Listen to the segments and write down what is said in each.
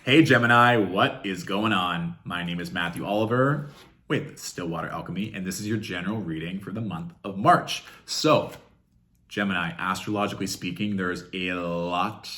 Hey Gemini, what is going on? My name is Matthew Oliver with Stillwater Alchemy, and this is your general reading for the month of March. So, Gemini, astrologically speaking, there's a lot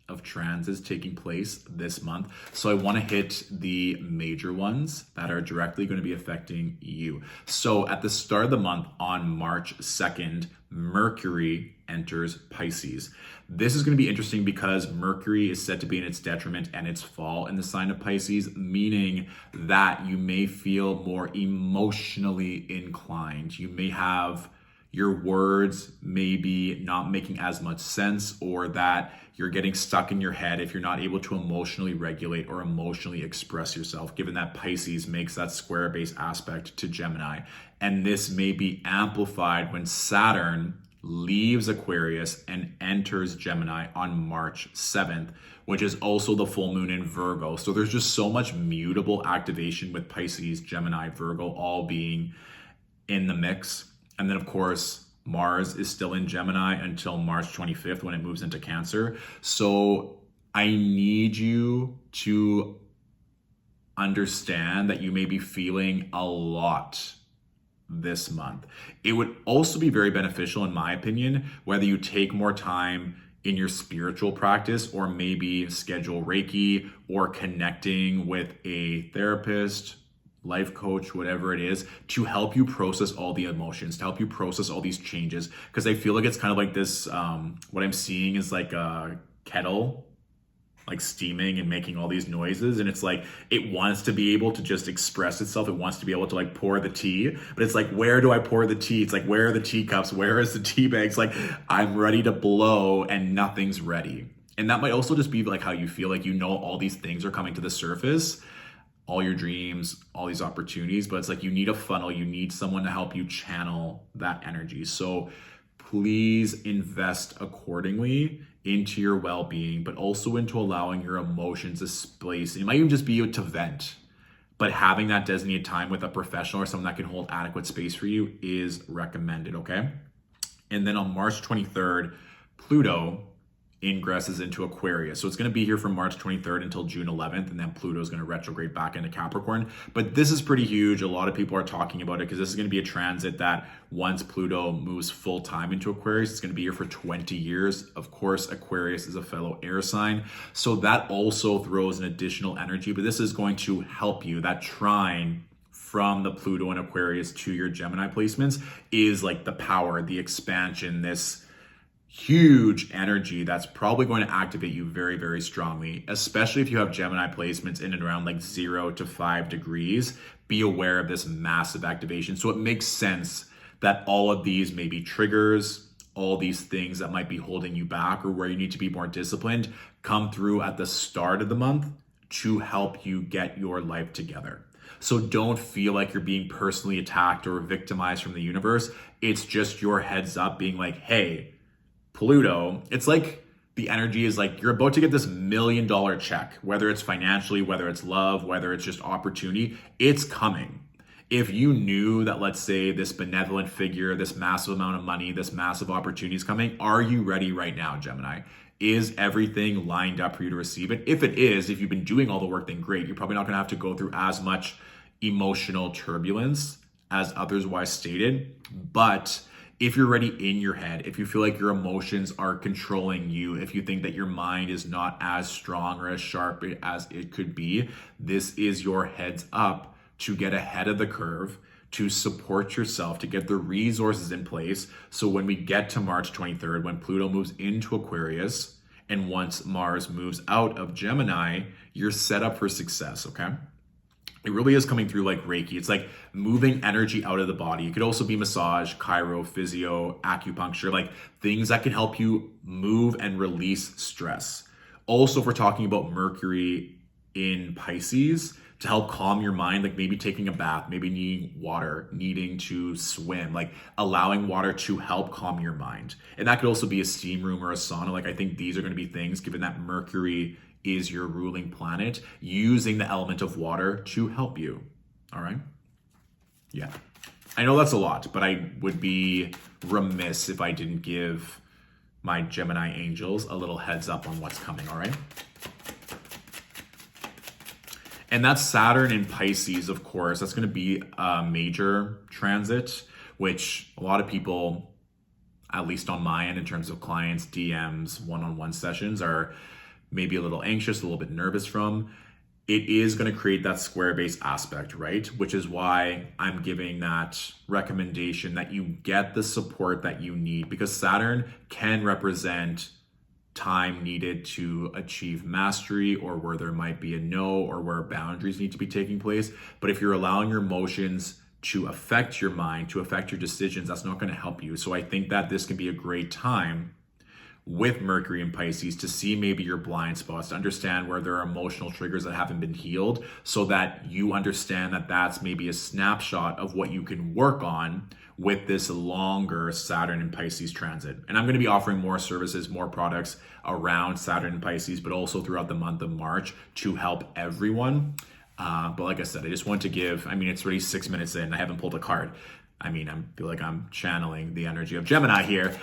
of transits taking place this month. So I want to hit the major ones that are directly going to be affecting you. So at the start of the month on March 2nd, Mercury enters Pisces. This is going to be interesting because Mercury is said to be in its detriment and its fall in the sign of Pisces, meaning that you may feel more emotionally inclined. You may have your words maybe not making as much sense, or that you're getting stuck in your head if you're not able to emotionally regulate or emotionally express yourself, given that Pisces makes that square-based aspect to Gemini. And this may be amplified when Saturn leaves Aquarius and enters Gemini on March 7th, which is also the full moon in Virgo. So there's just so much mutable activation with Pisces, Gemini, Virgo all being in the mix. And then, of course, Mars is still in Gemini until March 25th when it moves into Cancer. So I need you to understand that you may be feeling a lot this month. It would also be very beneficial, in my opinion, whether you take more time in your spiritual practice or maybe schedule Reiki or connecting with a therapist, life coach, whatever it is, to help you process all the emotions, to help you process all these changes. Because I feel like it's kind of like this, what I'm seeing is like a kettle, like steaming and making all these noises. And it's like, it wants to be able to just express itself. It wants to be able to like pour the tea, but it's like, where do I pour the tea? It's like, where are the teacups? Where is the tea bags? Like, I'm ready to blow and nothing's ready. And that might also just be like how you feel, like, you know, all these things are coming to the surface, all your dreams, all these opportunities, but it's like you need a funnel, you need someone to help you channel that energy. So please invest accordingly into your well-being, but also into allowing your emotions a space. It might even just be to vent, but having that designated time with a professional or someone that can hold adequate space for you is recommended, okay? And then on March 23rd, Pluto ingresses into Aquarius. So it's going to be here from March 23rd until June 11th, and then Pluto is going to retrograde back into Capricorn. But this is pretty huge. A lot of people are talking about it because this is going to be a transit that once Pluto moves full time into Aquarius, it's going to be here for 20 years. Of course, Aquarius is a fellow air sign. So that also throws an additional energy, but this is going to help you. That trine from the Pluto and Aquarius to your Gemini placements is like the power, the expansion, this huge energy that's probably going to activate you very, very strongly, especially if you have Gemini placements in and around like 0 to 5 degrees. Be aware of this massive activation. So it makes sense that all of these may be triggers, all these things that might be holding you back or where you need to be more disciplined come through at the start of the month to help you get your life together. So don't feel like you're being personally attacked or victimized from the universe. It's just your heads up being like, hey, Pluto, it's like the energy is like you're about to get this $1 million check, whether it's financially, whether it's love, whether it's just opportunity, it's coming. If you knew that, let's say, this benevolent figure, this massive amount of money, this massive opportunity is coming, are you ready right now, Gemini? Is everything lined up for you to receive it? If it is, if you've been doing all the work, then great. You're probably not going to have to go through as much emotional turbulence as otherwise stated, but if you're already in your head, if you feel like your emotions are controlling you, if you think that your mind is not as strong or as sharp as it could be, this is your heads up to get ahead of the curve, to support yourself, to get the resources in place. So when we get to March 23rd, when Pluto moves into Aquarius, and once Mars moves out of Gemini, you're set up for success, okay? It really is coming through like Reiki. It's like moving energy out of the body. It could also be massage, chiro, physio, acupuncture, like things that can help you move and release stress. Also, if we're talking about Mercury in Pisces, to help calm your mind, like maybe taking a bath, maybe needing water, needing to swim, like allowing water to help calm your mind. And that could also be a steam room or a sauna. Like I think these are going to be things, given that Mercury is your ruling planet, using the element of water to help you. All right? Yeah. I know that's a lot, but I would be remiss if I didn't give my Gemini angels a little heads up on what's coming, all right? And that's Saturn in Pisces, of course. That's going to be a major transit, which a lot of people, at least on my end, in terms of clients, DMs, one-on-one sessions, are maybe a little anxious, a little bit nervous from. It is going to create that square base aspect, right? Which is why I'm giving that recommendation that you get the support that you need, because Saturn can represent time needed to achieve mastery, or where there might be a no, or where boundaries need to be taking place. But if you're allowing your emotions to affect your mind, to affect your decisions, that's not going to help you. So I think that this can be a great time with Mercury and Pisces to see maybe your blind spots, to understand where there are emotional triggers that haven't been healed, so that you understand that that's maybe a snapshot of what you can work on with this longer Saturn and Pisces transit. And I'm going to be offering more services, more products around Saturn and Pisces, but also throughout the month of March to help everyone. But like I said, I just want to give, it's already 6 minutes in, I haven't pulled a card. I feel like I'm channeling the energy of Gemini here.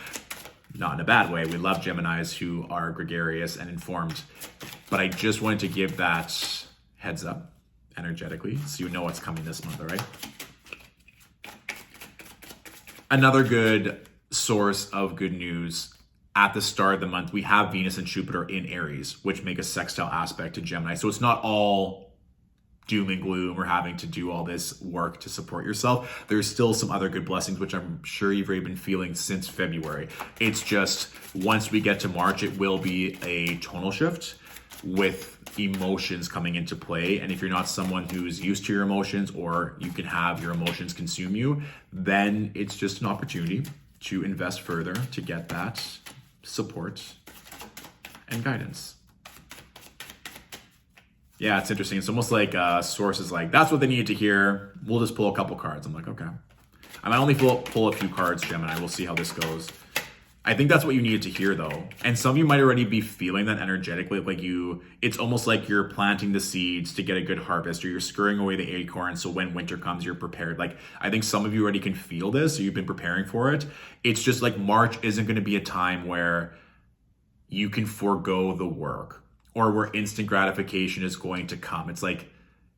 Not in a bad way. We love Geminis who are gregarious and informed. But I just wanted to give that heads up energetically so you know what's coming this month, all right? Another good source of good news at the start of the month, we have Venus and Jupiter in Aries, which make a sextile aspect to Gemini. So it's not all doom and gloom or having to do all this work to support yourself. There's still some other good blessings, which I'm sure you've already been feeling since February. It's just once we get to March, it will be a tonal shift with emotions coming into play. And if you're not someone who's used to your emotions, or you can have your emotions consume you, then it's just an opportunity to invest further to get that support and guidance. Yeah, it's interesting. It's almost like sources like, that's what they needed to hear. We'll just pull a couple cards. I'm like, okay. I might only pull a few cards, Gemini. We'll see how this goes. I think that's what you needed to hear, though. And some of you might already be feeling that energetically, it's almost like you're planting the seeds to get a good harvest, or you're scurrying away the acorn, so when winter comes, you're prepared. I think some of you already can feel this, so you've been preparing for it. It's just like March isn't going to be a time where you can forego the work, or where instant gratification is going to come. It's like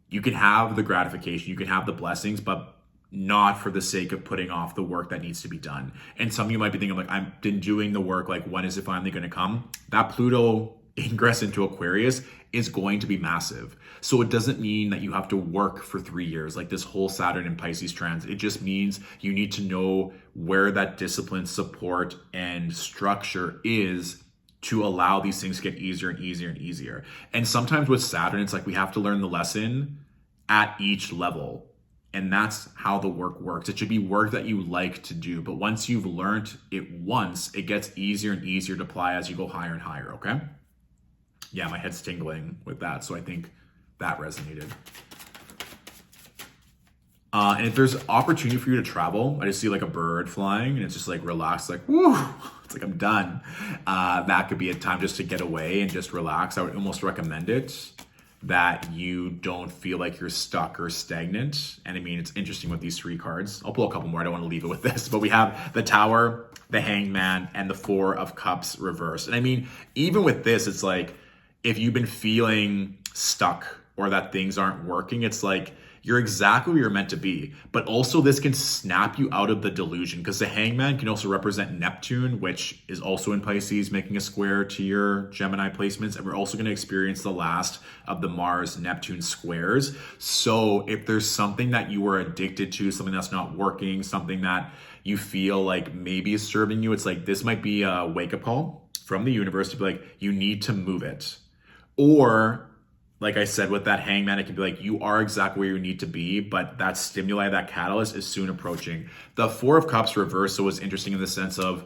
you can have the gratification, you can have the blessings, but not for the sake of putting off the work that needs to be done. And some of you might be thinking, I've been doing the work, when is it finally going to come? That Pluto ingress into Aquarius is going to be massive. So it doesn't mean that you have to work for 3 years, like this whole Saturn and Pisces transit. It just means you need to know where that discipline, support, and structure is to allow these things to get easier and easier and easier. And sometimes with Saturn, it's like we have to learn the lesson at each level. And that's how the work works. It should be work that you like to do. But once you've learned it once, it gets easier and easier to apply as you go higher and higher, okay? Yeah, my head's tingling with that. So I think that resonated. And if there's opportunity for you to travel, I just see a bird flying and it's just relaxed, woo, it's I'm done. That could be a time just to get away and just relax. I would almost recommend it, that you don't feel like you're stuck or stagnant. And it's interesting with these 3 cards. I'll pull a couple more. I don't want to leave it with this, but we have the Tower, the Hangman, and the 4 of Cups reversed. And even with this, it's if you've been feeling stuck or that things aren't working, it's you're exactly where you're meant to be. But also this can snap you out of the delusion, because the Hangman can also represent Neptune, which is also in Pisces, making a square to your Gemini placements. And we're also going to experience the last of the Mars-Neptune squares. So if there's something that you are addicted to, something that's not working, something that you feel like maybe is serving you, it's this might be a wake-up call from the universe to be you need to move it. Or like I said, with that Hangman, it can be you are exactly where you need to be, but that stimuli, that catalyst is soon approaching. The 4 of Cups reversal is interesting in the sense of,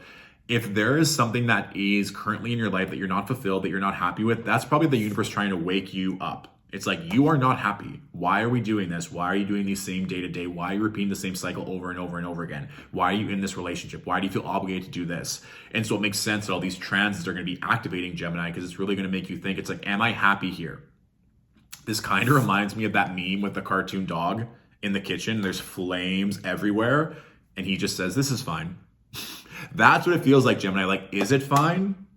if there is something that is currently in your life that you're not fulfilled, that you're not happy with, that's probably the universe trying to wake you up. It's you are not happy. Why are we doing this? Why are you doing these same day to day? Why are you repeating the same cycle over and over and over again? Why are you in this relationship? Why do you feel obligated to do this? And so it makes sense that all these transits are going to be activating Gemini, because it's really going to make you think, am I happy here? This kind of reminds me of that meme with the cartoon dog in the kitchen. There's flames everywhere. And he just says, this is fine. That's what it feels like, Gemini. Is it fine?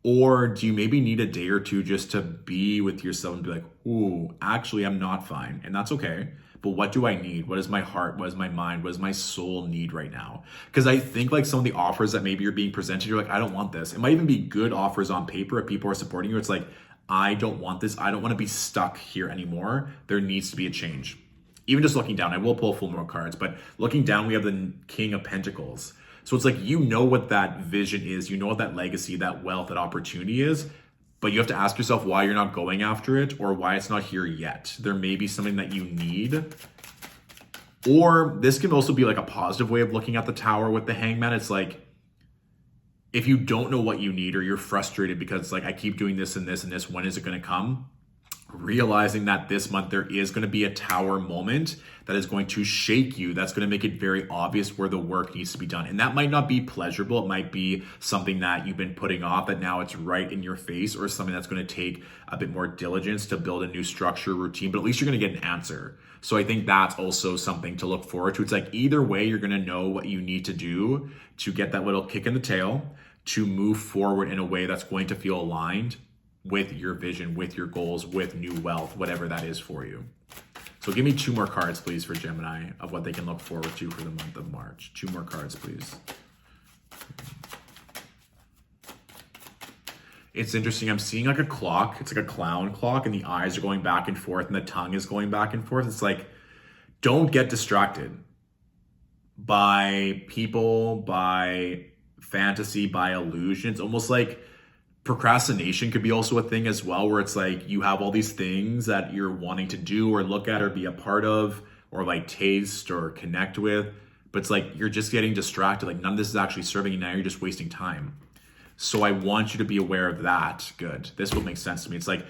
Or do you maybe need a day or two just to be with yourself and be like, ooh, actually, I'm not fine. And that's okay. But what do I need? What does my heart, what does my mind, what does my soul need right now? Because I think like some of the offers that maybe you're being presented, you're like, I don't want this. It might even be good offers on paper if people are supporting you. It's like, I don't want this. I don't want to be stuck here anymore. There needs to be a change. Even just looking down, I will pull full more cards, but looking down, we have the King of Pentacles. So it's like, you know what that vision is, you know what that legacy, that wealth, that opportunity is, but you have to ask yourself why you're not going after it or why it's not here yet. There may be something that you need. Or this can also be like a positive way of looking at the Tower with the Hangman. It's like, if you don't know what you need or you're frustrated because it's like, I keep doing this and this and this, when is it going to come? Realizing that this month there is going to be a Tower moment that is going to shake you, that's going to make it very obvious where the work needs to be done. And that might not be pleasurable. It might be something that you've been putting off that now it's right in your face, or something that's going to take a bit more diligence to build a new structure, routine, but at least you're going to get an answer. So I think that's also something to look forward to. It's like, either way, you're going to know what you need to do to get that little kick in the tail, to move forward in a way that's going to feel aligned with your vision, with your goals, with new wealth, whatever that is for you. So give me 2 more cards, please, for Gemini of what they can look forward to for the month of March. 2 more cards, please. It's interesting. I'm seeing like a clock. It's like a clown clock, and the eyes are going back and forth and the tongue is going back and forth. It's like, don't get distracted by people, by fantasy, by illusion. It's almost like procrastination could be also a thing as well, where it's like you have all these things that you're wanting to do or look at or be a part of or like taste or connect with, but it's like you're just getting distracted. Like none of this is actually serving you now. You're just wasting time. So I want you to be aware of that. Good. This will make sense to me. It's like,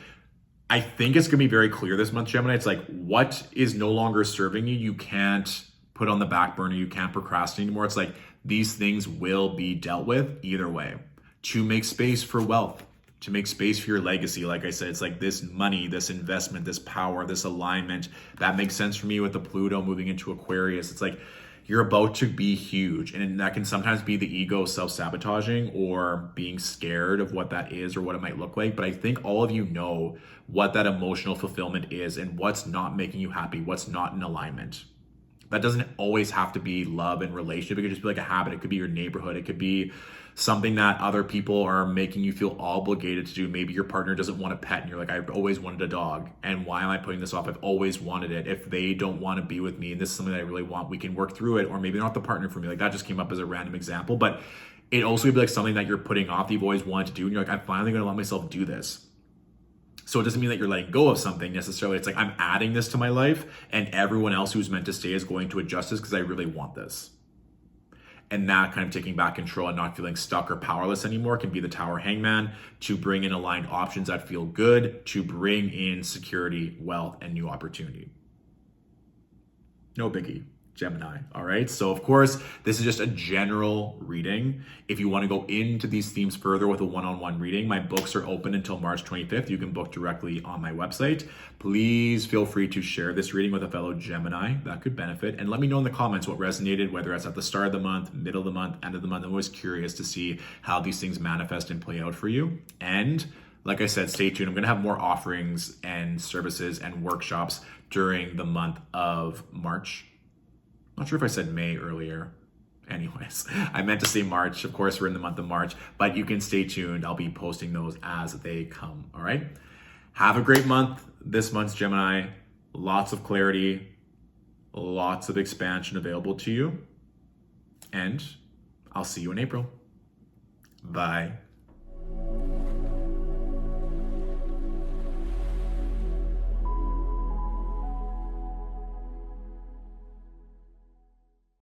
I think it's going to be very clear this month, Gemini. It's like, what is no longer serving you, you can't put on the back burner. You can't procrastinate anymore. It's like, these things will be dealt with either way. To make space for wealth, to make space for your legacy. Like I said, it's like this money, this investment, this power, this alignment. That makes sense for me with the Pluto moving into Aquarius. It's like you're about to be huge. And that can sometimes be the ego self-sabotaging or being scared of what that is or what it might look like. But I think all of you know what that emotional fulfillment is and what's not making you happy, what's not in alignment. That doesn't always have to be love and relationship. It could just be like a habit. It could be your neighborhood. It could be something that other people are making you feel obligated to do. Maybe your partner doesn't want a pet and you're like, I've always wanted a dog. And why am I putting this off? I've always wanted it. If they don't want to be with me and this is something that I really want, we can work through it. Or maybe they're not the partner for me. Like that just came up as a random example, but it also could be like something that you're putting off that you've always wanted to do. And you're like, I'm finally going to let myself do this. So it doesn't mean that you're letting go of something necessarily. It's like, I'm adding this to my life and everyone else who's meant to stay is going to adjust this because I really want this. And that kind of taking back control and not feeling stuck or powerless anymore can be the Tower Hangman, to bring in aligned options that feel good, to bring in security, wealth, and new opportunity. No biggie, Gemini. All right. So of course, this is just a general reading. If you want to go into these themes further with a one-on-one reading, my books are open until March 25th. You can book directly on my website. Please feel free to share this reading with a fellow Gemini that could benefit. And let me know in the comments what resonated, whether it's at the start of the month, middle of the month, end of the month. I'm always curious to see how these things manifest and play out for you. And like I said, stay tuned. I'm going to have more offerings and services and workshops during the month of March. Not sure if I said May earlier. Anyways, I meant to say March. Of course, we're in the month of March, but you can stay tuned. I'll be posting those as they come. All right. Have a great month. This month's Gemini. Lots of clarity, lots of expansion available to you. And I'll see you in April. Bye.